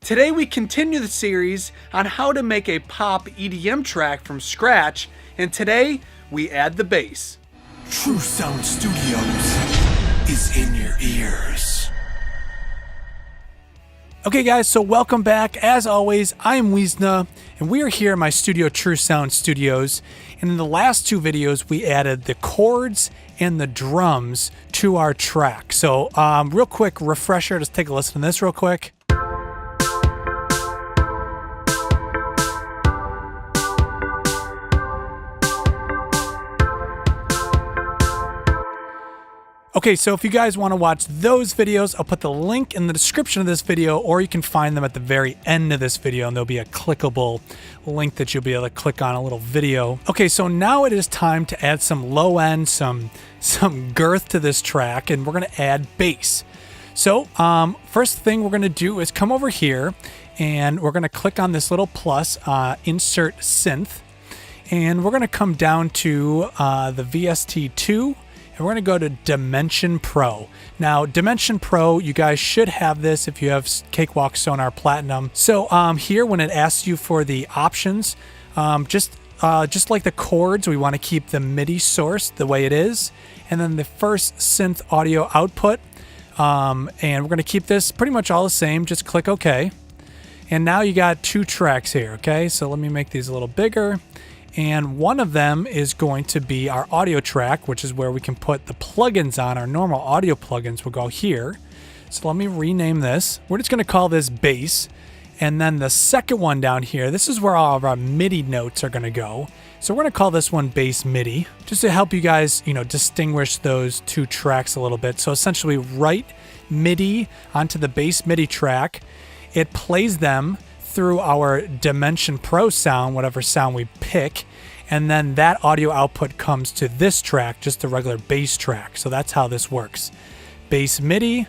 Today we continue the series on how to make a pop EDM track from scratch, and today we add the bass. True Sound Studios is in your ears. Okay guys, so welcome back. As always, I am Wiesna, and we are here in my studio, True Sound Studios. And in the last two videos, we added the chords and the drums to our track. So real quick refresher, just take a listen to this real quick. Okay, so if you guys want to watch those videos, I'll put the link in the description of this video, or you can find them at the very end of this video, and there'll be a clickable link that you'll be able to click on, a little video. Okay, so now it is time to add some low end, some girth to this track, and we're going to add bass. So first thing we're going to do is come over here, and we're going to click on this little plus, insert synth, and we're going to come down to the VST2. And we're going to go to Dimension Pro. Now, Dimension Pro, you guys should have this if you have Cakewalk Sonar Platinum. So here, when it asks you for the options, just like the chords, we want to keep the MIDI source the way it is. And then the first synth audio output. And we're going to keep this pretty much all the same. Just click OK. And now you got two tracks here, okay? So let me make these a little bigger. And one of them is going to be our audio track, which is where we can put the plugins on. Our normal audio plugins will go here. So let me rename this. We're just going to call this bass. And then the second one down here, this is where all of our MIDI notes are going to go. So we're going to call this one bass MIDI, just to help you guys, distinguish those two tracks a little bit. So essentially write MIDI onto the bass MIDI track. It plays them through our Dimension Pro sound, whatever sound we pick, and then that audio output comes to this track, just the regular bass track. So that's how this works. Bass MIDI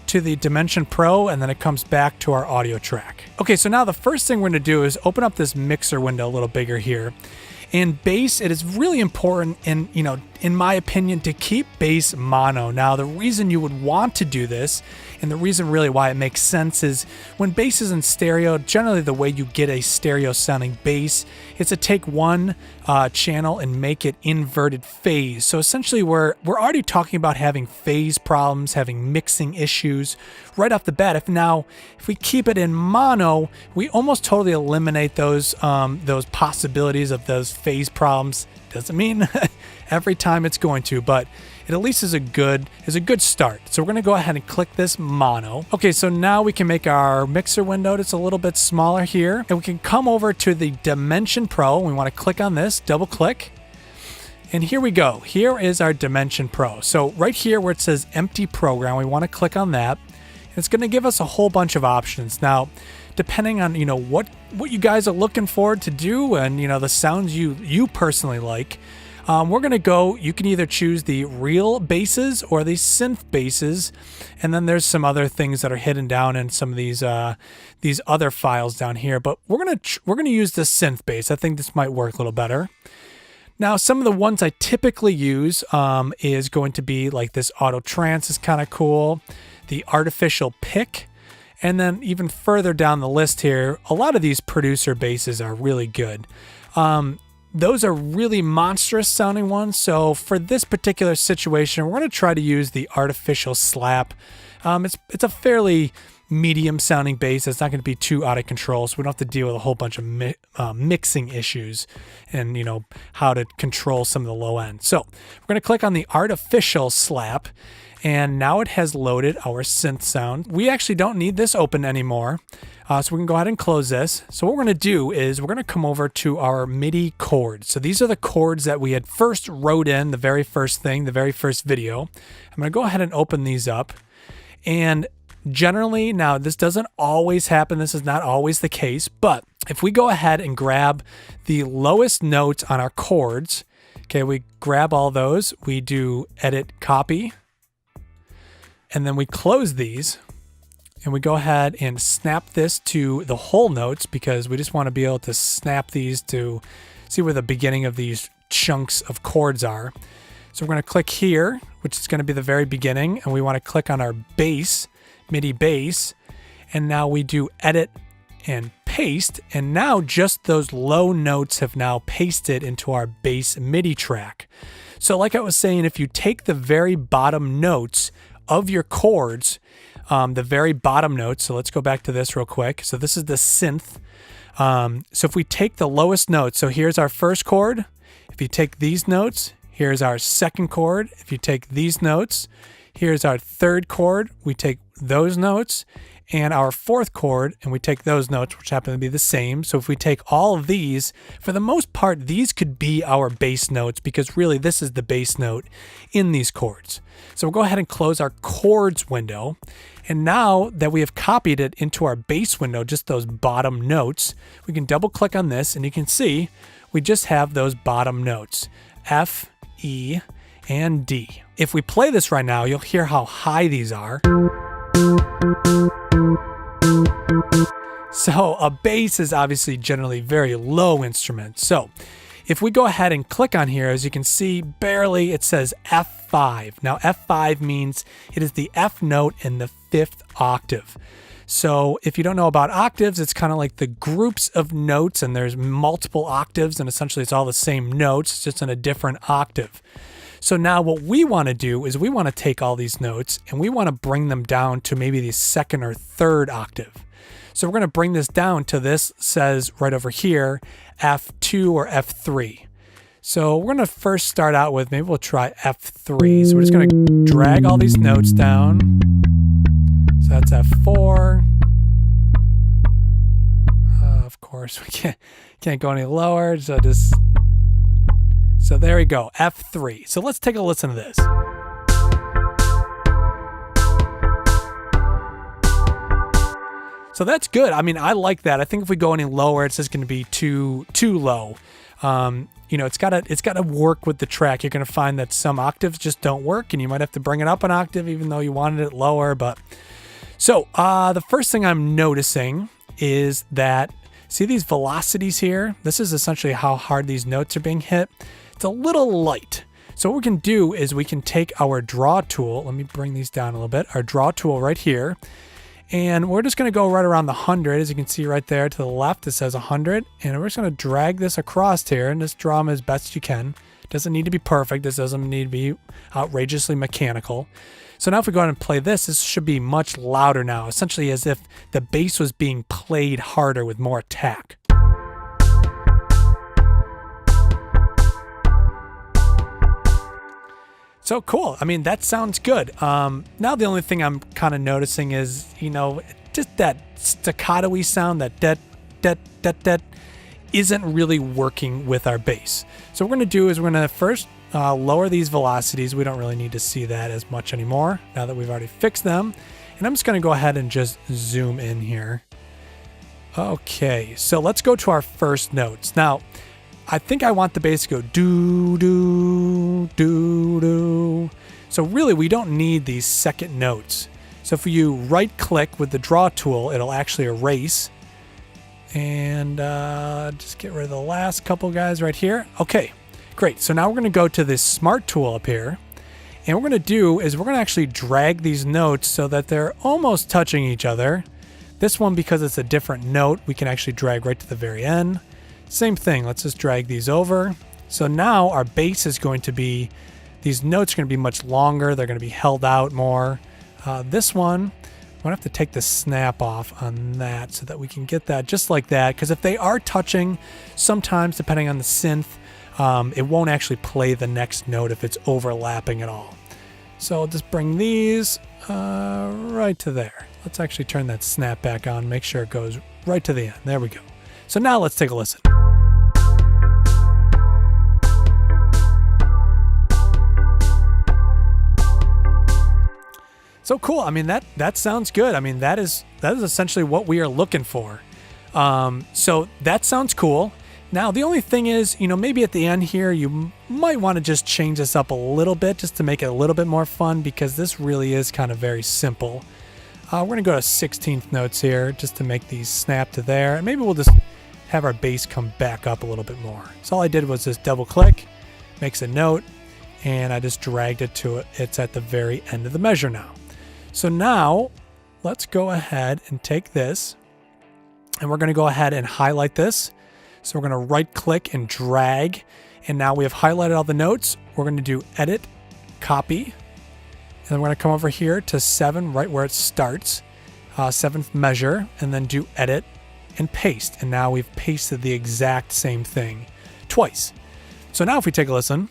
to the Dimension Pro, and then it comes back to our audio track. Okay, so now the first thing we're going to do is open up this mixer window a little bigger here. In bass, it is really important, in my opinion, to keep bass mono. Now, the reason you would want to do this, and the reason really why it makes sense, is when bass is in stereo, generally the way you get a stereo sounding bass is to take one channel and make it inverted phase. So essentially we're already talking about having phase problems, having mixing issues right off the bat. If we keep it in mono, we almost totally eliminate those possibilities of those phase problems. Doesn't mean every time it's going to, but it at least is a good start. So we're going to go ahead and click this mono. Okay, so now we can make our mixer window just a little bit smaller here, and we can come over to the Dimension Pro. We want to click on this, double click, and here we go. Here is our Dimension Pro. So right here where it says empty program, we want to click on that. It's going to give us a whole bunch of options. Now, depending on what you guys are looking forward to do, and the sounds you personally like, we're going to go, you can either choose the real basses or the synth basses, and then there's some other things that are hidden down in some of these other files down here, but we're going to use the synth bass. I think this might work a little better. Now, some of the ones I typically use is going to be like this auto trance is kind of cool, the artificial pick, and then even further down the list here, a lot of these producer basses are really good. Those are really monstrous sounding ones. So for this particular situation, we're going to try to use the artificial slap. It's a fairly medium sounding bass. It's not going to be too out of control, so we don't have to deal with a whole bunch of mixing issues and how to control some of the low end. So we're going to click on the artificial slap, and now it has loaded our synth sound. We actually don't need this open anymore, so we can go ahead and close this. So what we're going to do is we're going to come over to our MIDI chords. So these are the chords that we had first wrote in the very first video. I'm going to go ahead and open these up, and generally, now this doesn't always happen, this is not always the case, but if we go ahead and grab the lowest notes on our chords, okay, we grab all those, we do edit copy, and then we close these, and we go ahead and snap this to the whole notes, because we just want to be able to snap these to see where the beginning of these chunks of chords are. So we're going to click here, which is going to be the very beginning, and we want to click on our bass, MIDI bass, and now we do edit and paste, and now just those low notes have now pasted into our bass MIDI track. So like I was saying, if you take the very bottom notes of your chords, the very bottom notes, so let's go back to this real quick. So this is the synth. So if we take the lowest notes, so here's our first chord. If you take these notes, here's our second chord. If you take these notes, here's our third chord. We take those notes, and our fourth chord, and we take those notes, which happen to be the same. So if we take all of these, for the most part, these could be our bass notes, because really this is the bass note in these chords. So we'll go ahead and close our chords window. And now that we have copied it into our bass window, just those bottom notes, we can double click on this and you can see we just have those bottom notes, F, E, and D. If we play this right now, you'll hear how high these are. So a bass is obviously generally very low instrument. So if we go ahead and click on here, as you can see, barely it says F5. Now F5 means it is the F note in the 5th octave. So if you don't know about octaves, it's kind of like the groups of notes, and there's multiple octaves, and essentially it's all the same notes, it's just in a different octave. So now what we want to do is we want to take all these notes and we want to bring them down to maybe the 2nd or 3rd octave. So we're going to bring this down to this says right over here, F2 or F3. So we're going to first start out with, maybe we'll try F3. So we're just going to drag all these notes down. So that's F4. Of course, we can't go any lower. So there we go, F3. So let's take a listen to this. So that's good. I mean, I like that. I think if we go any lower, it's just going to be too low. You know, it's got to work with the track. You're going to find that some octaves just don't work, and you might have to bring it up an octave even though you wanted it lower. But so the first thing I'm noticing is that, see these velocities here? This is essentially how hard these notes are being hit. It's a little light. So what we can do is we can take our draw tool. Let me bring these down a little bit. Our draw tool right here. And we're just going to go right around the 100. As you can see right there to the left, it says 100. And we're just going to drag this across here and just draw them as best you can. It doesn't need to be perfect. This doesn't need to be outrageously mechanical. So now if we go ahead and play this, this should be much louder now, essentially as if the bass was being played harder with more attack. So cool. I mean, that sounds good. Now the only thing I'm kind of noticing is, you know, just that staccato-y sound, that det isn't really working with our bass. So what we're going to do is we're going to first lower these velocities. We don't really need to see that as much anymore now that we've already fixed them. And I'm just going to go ahead and just zoom in here. Okay, so let's go to our first notes. Now, I think I want the bass to go do, do, do, do. So really, we don't need these second notes. So if you right click with the draw tool, it'll actually erase. And just get rid of the last couple guys right here. Okay, great. So now we're going to go to this smart tool up here. And what we're going to do is we're going to actually drag these notes so that they're almost touching each other. This one, because it's a different note, we can actually drag right to the very end. Same thing, let's just drag these over. So now our bass is going to be, these notes are going to be much longer. They're going to be held out more. This one, I'm going to have to take the snap off on that so that we can get that just like that. Because if they are touching, sometimes depending on the synth, it won't actually play the next note if it's overlapping at all. So I'll just bring these right to there. Let's actually turn that snap back on, make sure it goes right to the end. There we go. So now let's take a listen. So cool. I mean, that sounds good. I mean, that is essentially what we are looking for. So that sounds cool. Now, the only thing is, you know, maybe at the end here, you might want to just change this up a little bit just to make it a little bit more fun, because this really is kind of very simple. We're going to go to 16th notes here just to make these snap to there. And maybe we'll just have our bass come back up a little bit more. So all I did was just double click, makes a note, and I just dragged it to it. It's at the very end of the measure now. So now let's go ahead and take this, and we're going to go ahead and highlight this. So we're going to right click and drag, and now we have highlighted all the notes. We're going to do edit, copy, and then we're going to come over here to 7, right where it starts, 7th measure, and then do edit and paste. And now we've pasted the exact same thing twice. So now if we take a listen.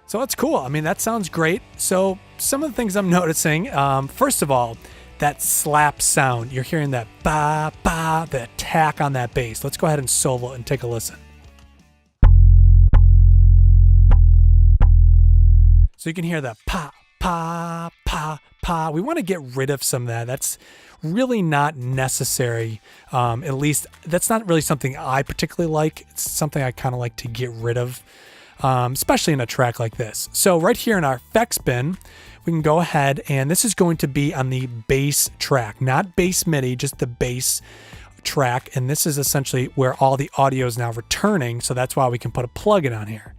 So that's cool. I mean, that sounds great. So some of the things I'm noticing, first of all, that slap sound. You're hearing that ba, ba, the attack on that bass. Let's go ahead and solo it and take a listen. So you can hear that pa, pa, pa, pa. We want to get rid of some of that. That's really not necessary. At least that's not really something I particularly like. It's something I kind of like to get rid of. Especially in a track like this. So right here in our effects bin, we can go ahead, and this is going to be on the bass track, not bass MIDI, just the bass track. And this is essentially where all the audio is now returning. So that's why we can put a plugin on here.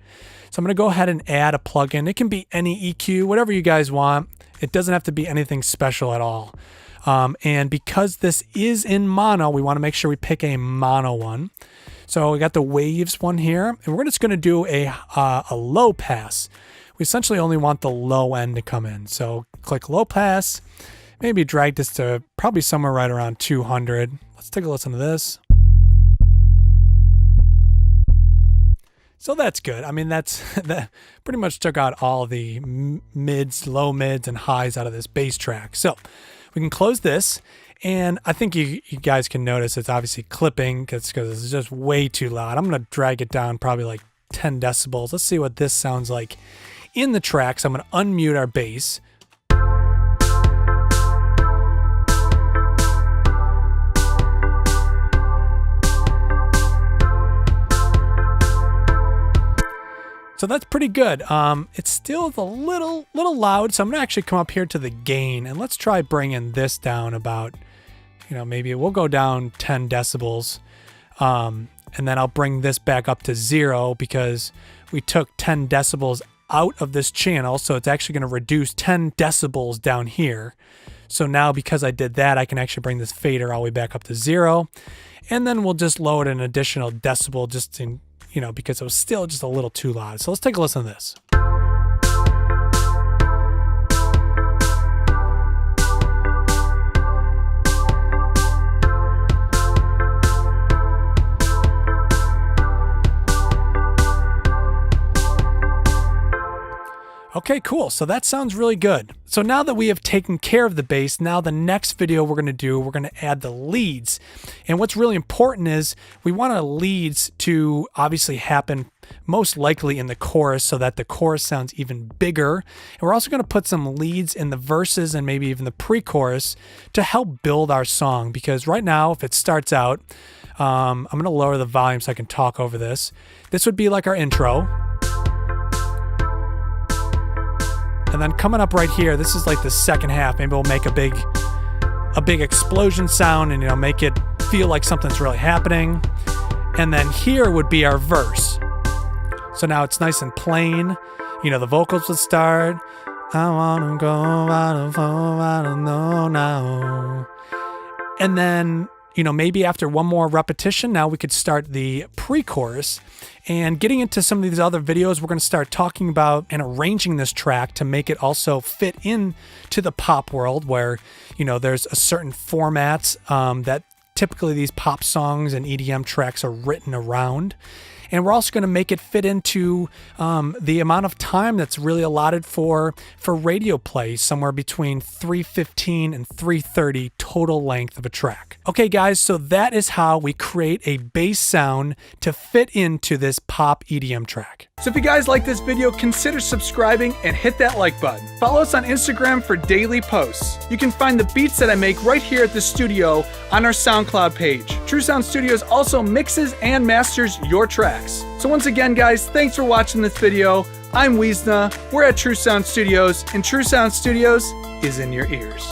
So I'm going to go ahead and add a plugin. It can be any EQ, whatever you guys want. It doesn't have to be anything special at all. And because this is in mono, we want to make sure we pick a mono one. So we got the waves one here, and we're just going to do a low pass. We essentially only want the low end to come in. So click low pass, maybe drag this to probably somewhere right around 200. Let's take a listen to this. So that's good. I mean, that pretty much took out all the mids, low mids, and highs out of this bass track. So we can close this. And I think you guys can notice it's obviously clipping because it's just way too loud. I'm going to drag it down probably like 10 decibels. Let's see what this sounds like in the track. So I'm going to unmute our bass. So that's pretty good. It's still a little loud. So I'm going to actually come up here to the gain, and let's try bringing this down about, maybe we'll go down 10 decibels. And then I'll bring this back up to 0 because we took 10 decibels out of this channel. So it's actually going to reduce 10 decibels down here. So now because I did that, I can actually bring this fader all the way back up to 0. And then we'll just load an additional decibel just in, because it was still just a little too loud. So let's take a listen to this. Okay, cool. So that sounds really good. So now that we have taken care of the bass, now the next video we're going to add the leads. And what's really important is we want our leads to obviously happen most likely in the chorus so that the chorus sounds even bigger. And we're also going to put some leads in the verses and maybe even the pre-chorus to help build our song. Because right now, if it starts out, I'm going to lower the volume so I can talk over this. This would be like our intro. And then coming up right here, this is like the second half. Maybe we'll make a big explosion sound and make it feel like something's really happening. And then here would be our verse. So now it's nice and plain. The vocals would start. I wanna go out of home, I don't know now. And then, maybe after one more repetition, now we could start the pre-chorus. And getting into some of these other videos, we're going to start talking about and arranging this track to make it also fit in to the pop world where, there's a certain formats that typically these pop songs and EDM tracks are written around. And we're also going to make it fit into the amount of time that's really allotted for radio play, somewhere between 3:15 and 3:30 total length of a track. Okay, guys, so that is how we create a bass sound to fit into this pop EDM track. So if you guys like this video, consider subscribing and hit that like button. Follow us on Instagram for daily posts. You can find the beats that I make right here at the studio on our SoundCloud page. True Sound Studios also mixes and masters your tracks. So once again, guys, thanks for watching this video. I'm Wiesna, we're at True Sound Studios, and True Sound Studios is in your ears.